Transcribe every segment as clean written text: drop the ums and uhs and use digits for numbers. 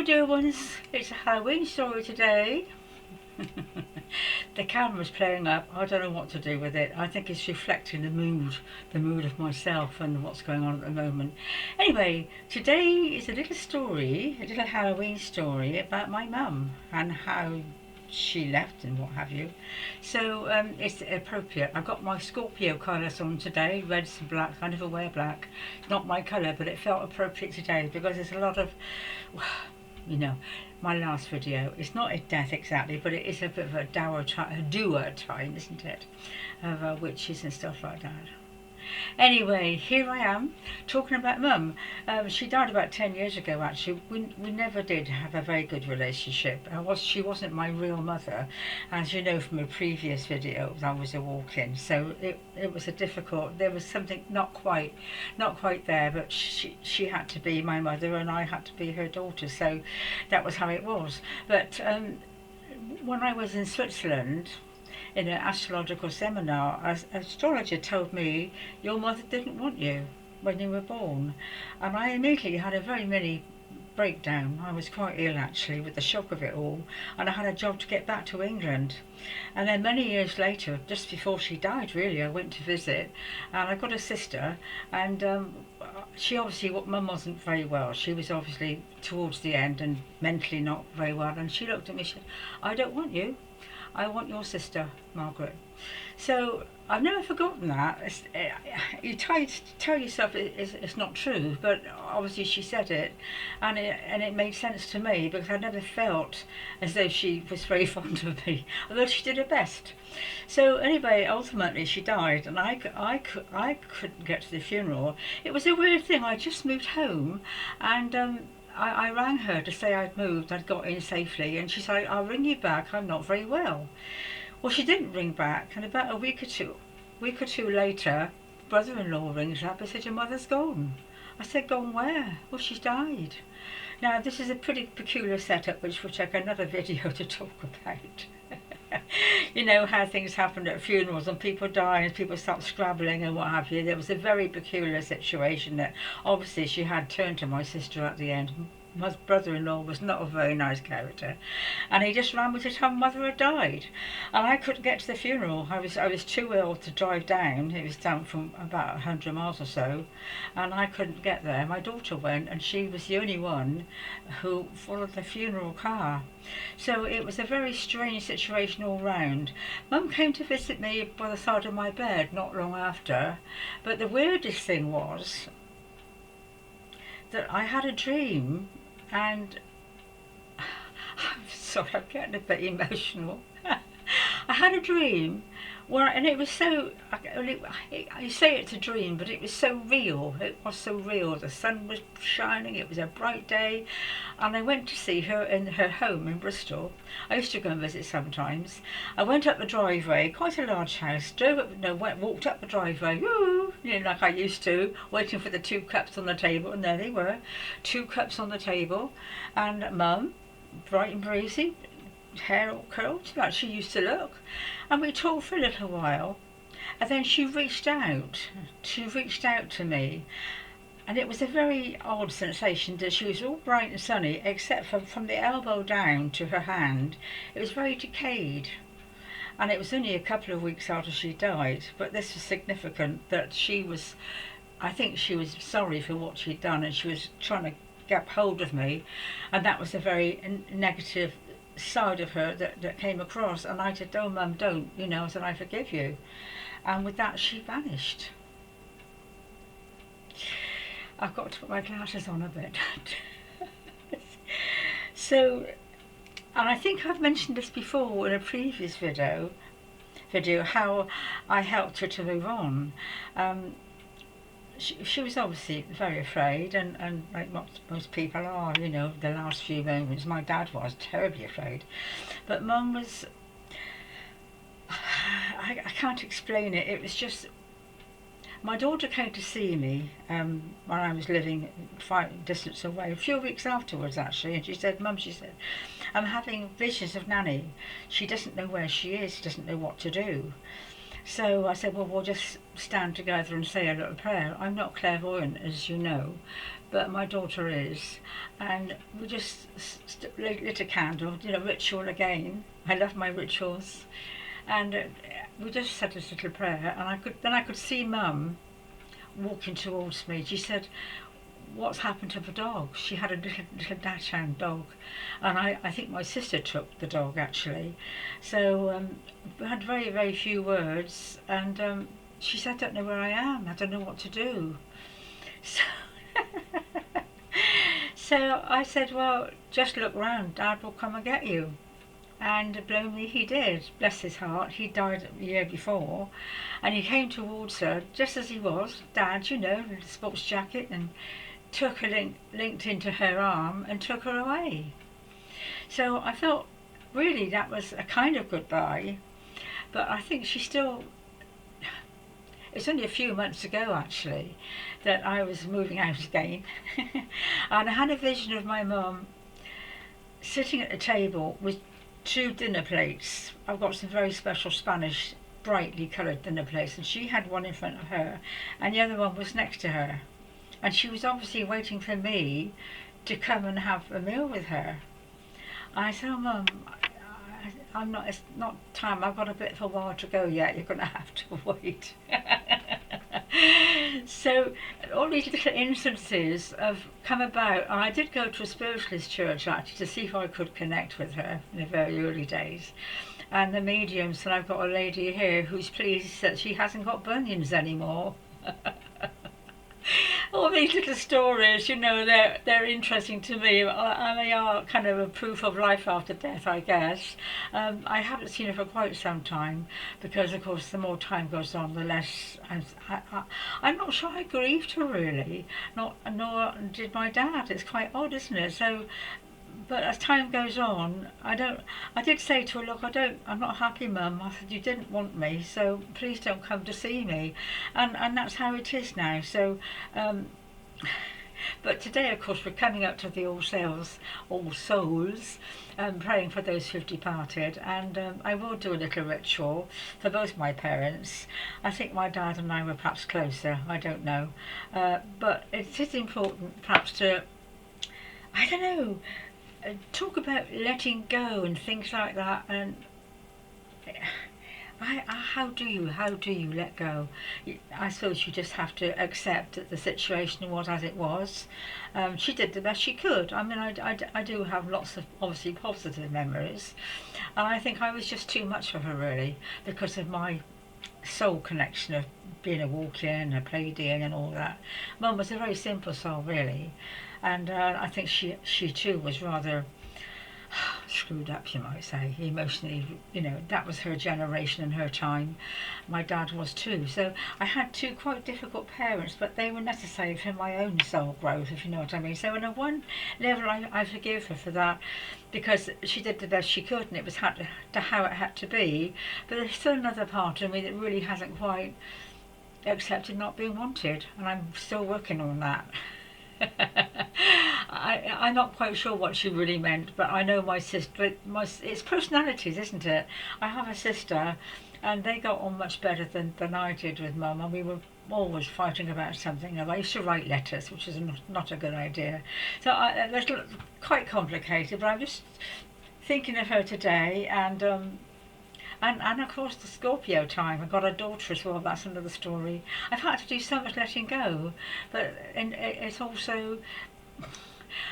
dear ones, it's a Halloween story today. The camera's playing up. I don't know what to do with it. I think it's reflecting the mood of myself and what's going on at the moment. Anyway, today is a little story, a little Halloween story about my mum and how she left and what have you. So it's appropriate. I've got my Scorpio colours on today, reds and black. I never wear black. It's not my colour, but it felt appropriate today because there's a lot of, you know, my last video, it's not a death exactly, but it is a bit of a dour time, a doer time, isn't it? Of witches and stuff like that. Anyway, here I am talking about Mum. She died about 10 years ago actually. We never did have a very good relationship. She wasn't my real mother. As you know from a previous video, I was a walk-in, so it was a difficult, there was something not quite there, but she had to be my mother and I had to be her daughter, so that was how it was. But when I was in Switzerland, in an astrological seminar, an astrologer told me, your mother didn't want you when you were born. And I immediately had a very mini breakdown. I was quite ill actually with the shock of it all, and I had a job to get back to England. And then many years later, just before she died really, I went to visit, and I got a sister, and she obviously, Mum wasn't very well. She was obviously towards the end and mentally not very well, and she looked at me and said, I don't want you. I want your sister, Margaret. So I've never forgotten that. You try to tell yourself it's not true, but obviously she said it, and it made sense to me because I never felt as though she was very fond of me, although she did her best. So anyway, ultimately she died, and I couldn't get to the funeral. It was a weird thing. I just moved home, and I rang her to say I'd moved, I'd got in safely, and she said, I'll ring you back, I'm not very well. Well, she didn't ring back, and about a week or two later, brother-in-law rings up and said, your mother's gone. I said, gone where? Well, she's died. Now, this is a pretty peculiar setup, which will take another video to talk about. You know how things happen at funerals and people die and people start scrabbling and what have you. There was a very peculiar situation that obviously she had turned to my sister at the end. My brother-in-law was not a very nice character, and he just ran me to tell mother had died, and I couldn't get to the funeral. I was too ill to drive down. It was down from about 100 miles or so, and I couldn't get there. My daughter went, and she was the only one who followed the funeral car. So it was a very strange situation all round. Mum came to visit me by the side of my bed not long after, but the weirdest thing was that I had a dream, and I'm sorry, I'm getting a bit emotional. I had a dream and it was so, I say it's a dream, but it was so real. It was so real. The sun was shining, it was a bright day, and I went to see her in her home in Bristol. I used to go and visit sometimes. I went up the driveway, quite a large house, walked up the driveway, woo, like I used to, waiting for the 2 cups on the table, and there they were, 2 cups on the table, and Mum, bright and breezy, hair all curled like she used to look, and we talked for a little while, and then she reached out to me, and it was a very odd sensation that she was all bright and sunny except from the elbow down to her hand. It was very decayed, and it was only a couple of weeks after she died, but this was significant that I think she was sorry for what she'd done, and she was trying to get hold of me, and that was a very negative side of her that came across. And I said, oh Mum, don't, I said, I forgive you. And with that she vanished. I've got to put my glasses on a bit. So, and I think I've mentioned this before in a previous video how I helped her to move on. She was obviously very afraid, and like most people are, the last few moments. My dad was terribly afraid, but Mum was, I can't explain it. It was just, my daughter came to see me when I was living quite distance away, a few weeks afterwards actually, and she said, Mum, she said, I'm having visions of Nanny. She doesn't know where she is, she doesn't know what to do. So I said, well, we'll just stand together and say a little prayer. I'm not clairvoyant, as you know, but my daughter is. And we just lit a candle, did a ritual again. I love my rituals. And we just said this little prayer, and I could see Mum walking towards me. She said, what's happened to the dog? She had a little dachshund dog, and I think my sister took the dog actually. So we had very, very few words, and she said, I don't know where I am, I don't know what to do. So, so I said, well, just look round, Dad will come and get you. And blow me, he did. Bless his heart, he died the year before, and he came towards her just as he was, Dad, you know, in a sports jacket, and took her linked into her arm and took her away. So I felt really that was a kind of goodbye, but I think she still, it's only a few months ago actually that I was moving out again and I had a vision of my mum sitting at a table with 2 dinner plates. I've got some very special Spanish brightly coloured dinner plates, and she had one in front of her and the other one was next to her, and she was obviously waiting for me to come and have a meal with her. I said, oh Mum, I'm not, it's not time, I've got a bit of a while to go yet, you're going to have to wait. So all these little instances have come about, and I did go to a spiritualist church actually to see if I could connect with her in the very early days. And the mediums, and I've got a lady here who's pleased that she hasn't got bunions anymore. All these little stories, you know, they're interesting to me, and they are kind of a proof of life after death, I guess. I haven't seen her for quite some time, because of course the more time goes on, the less I'm not sure I grieved her really, nor did my dad. It's quite odd, isn't it? So, but as time goes on, I did say to her, look, I'm not happy, Mum. I said, you didn't want me, so please don't come to see me. And that's how it is now. So, but today, of course, we're coming up to the All Souls, praying for those who've departed. And I will do a little ritual for both my parents. I think my dad and I were perhaps closer, I don't know. But it is important perhaps to, I don't know, talk about letting go and things like that, and how do you let go? I suppose you just have to accept that the situation was as it was. She did the best she could. I mean, I do have lots of obviously positive memories, and I think I was just too much for her really, because of my soul connection of being a walk-in, a play-in and all that. Mum was a very simple soul really, and I think she too was rather screwed up, you might say, emotionally. You know, that was her generation and her time. My dad was too. So I had 2 quite difficult parents, but they were necessary for my own soul growth, if you know what I mean. So on a one level, I forgive her for that, because she did the best she could, and it was how it had to be. But there's still another part of me that really hasn't quite accepted not being wanted, and I'm still working on that. I'm not quite sure what she really meant, but I know my sister, it's personalities, isn't it? I have a sister, and they got on much better than I did with Mum, and we were always fighting about something. And I used to write letters, which is not a good idea. So that's quite complicated, but I'm just thinking of her today, and of course the Scorpio time. I've got a daughter as well, that's another story. I've had to do so much letting go, but it's also,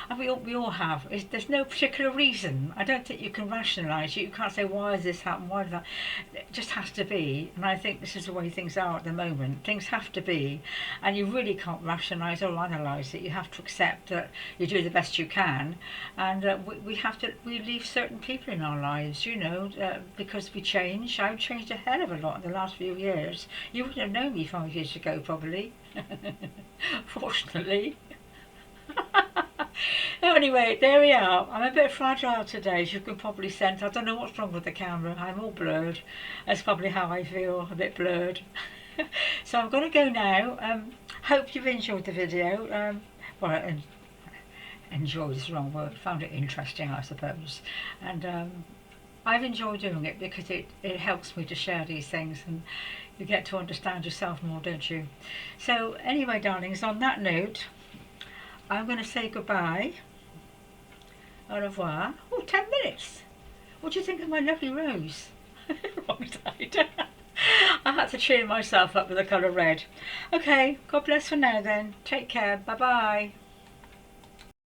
and we all have. There's no particular reason. I don't think you can rationalise it. You can't say, why has this happened, why did that? It just has to be, and I think this is the way things are at the moment. Things have to be, and you really can't rationalise or analyse it. You have to accept that you do the best you can, and we leave certain people in our lives, you know, because we change. I've changed a hell of a lot in the last few years. You wouldn't have known me 5 years ago, probably. Fortunately. Anyway, there we are. I'm a bit fragile today, as you can probably sense. I don't know what's wrong with the camera. I'm all blurred. That's probably how I feel, a bit blurred. So I'm going to go now. Hope you've enjoyed the video. Well, enjoyed is the wrong word. Found it interesting, I suppose. And I've enjoyed doing it because it helps me to share these things. And You get to understand yourself more, don't you? So anyway, darlings, on that note, I'm going to say goodbye. Au revoir. Oh, 10 minutes. What do you think of my lovely rose? Wrong side. I had to cheer myself up with the colour red. Okay, God bless for now then. Take care. Bye bye.